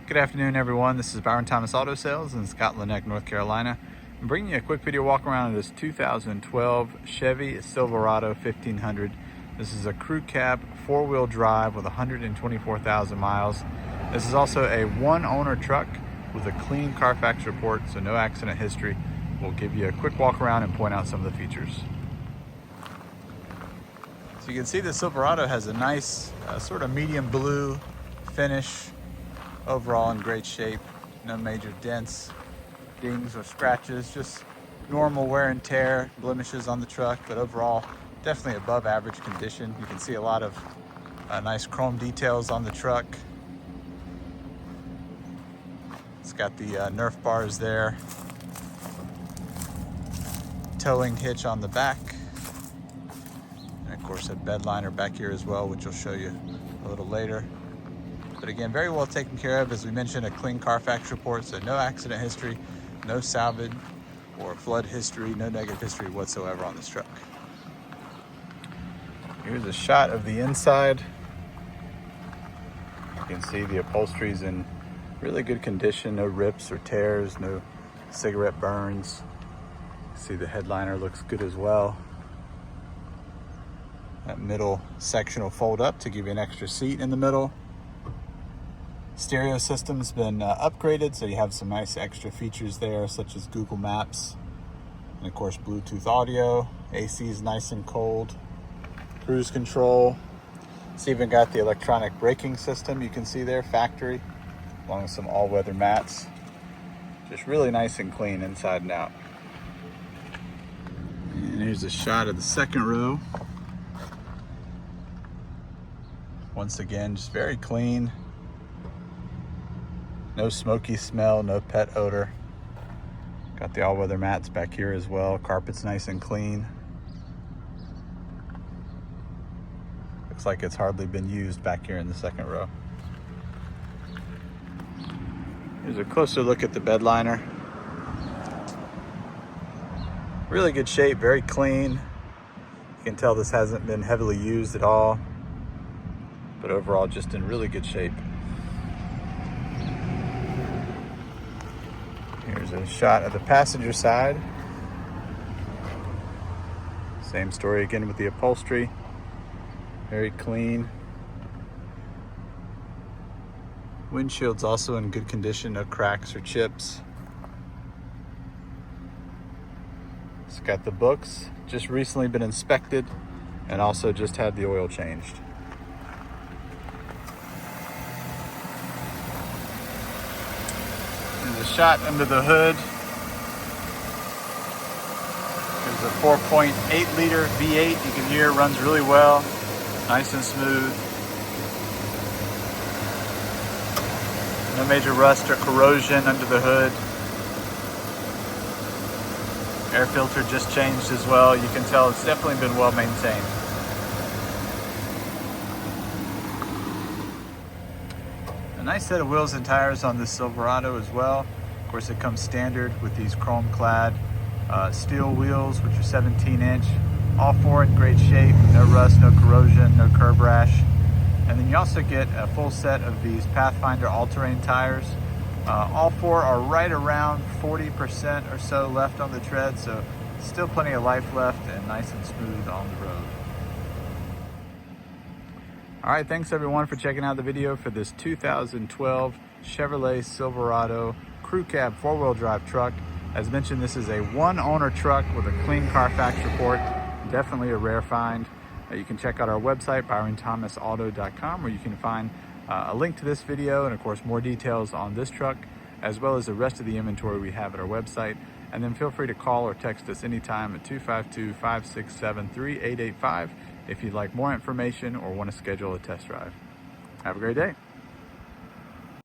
Good afternoon, everyone. This is Byron Thomas Auto Sales in Scotland Neck, North Carolina. I'm bringing you a quick video walk around of this 2012 Chevy Silverado 1500. This is a crew cab, four-wheel drive with 124,000 miles. This is also a one-owner truck with a clean Carfax report, so no accident history. We'll give you a quick walk around and point out some of the features. So you can see the Silverado has a nice sort of medium blue finish. Overall in great shape, no major dents, dings or scratches, just normal wear and tear, blemishes on the truck, but overall definitely above average condition. You can see a lot of nice chrome details on the truck. It's got the Nerf bars there, towing hitch on the back, and of course a bed liner back here as well, which I'll show you a little later. But again, very well taken care of. As we mentioned, a clean Carfax report, so no accident history, no salvage or flood history, no negative history whatsoever on this truck. Here's a shot of the inside. You can see the upholstery's in really good condition, no rips or tears, no cigarette burns. See the headliner looks good as well. That middle section will fold up to give you an extra seat in the middle. Stereo system's been upgraded, so you have some nice extra features there, such as Google Maps, and of course Bluetooth audio. AC is nice and cold. Cruise control. It's even got the electronic braking system you can see there, factory, along with some all-weather mats. Just really nice and clean inside and out. And here's a shot of the second row. Once again, just very clean. No smoky smell, no pet odor. Got the all-weather mats back here as well. Carpet's nice and clean. Looks like it's hardly been used back here in the second row. Here's a closer look at the bed liner. Really good shape, very clean. You can tell this hasn't been heavily used at all, but overall just in really good shape. Here's a shot of the passenger side. Same story again with the upholstery. Very clean. Windshield's also in good condition, no cracks or chips. It's got the books, just recently been inspected, and also just had the oil changed. There's a shot under the hood. There's a 4.8 liter V8. You can hear it runs really well, nice and smooth. No major rust or corrosion under the hood. Air filter just changed as well. You can tell it's definitely been well maintained. A nice set of wheels and tires on this Silverado as well. Of course, it comes standard with these chrome clad steel wheels, which are 17-inch. All four in great shape, no rust, no corrosion, no curb rash. And then you also get a full set of these Pathfinder all-terrain tires. All four are right around 40% or so left on the tread, so still plenty of life left and nice and smooth on the road. All right, thanks everyone for checking out the video for this 2012 Chevrolet Silverado Crew Cab four-wheel drive truck. As mentioned, this is a one-owner truck with a clean Carfax report. Definitely a rare find. You can check out our website, byronthomasauto.com, where you can find a link to this video and of course more details on this truck, as well as the rest of the inventory we have at our website. And then feel free to call or text us anytime at 252-567-3885 if you'd like more information or want to schedule a test drive. Have a great day.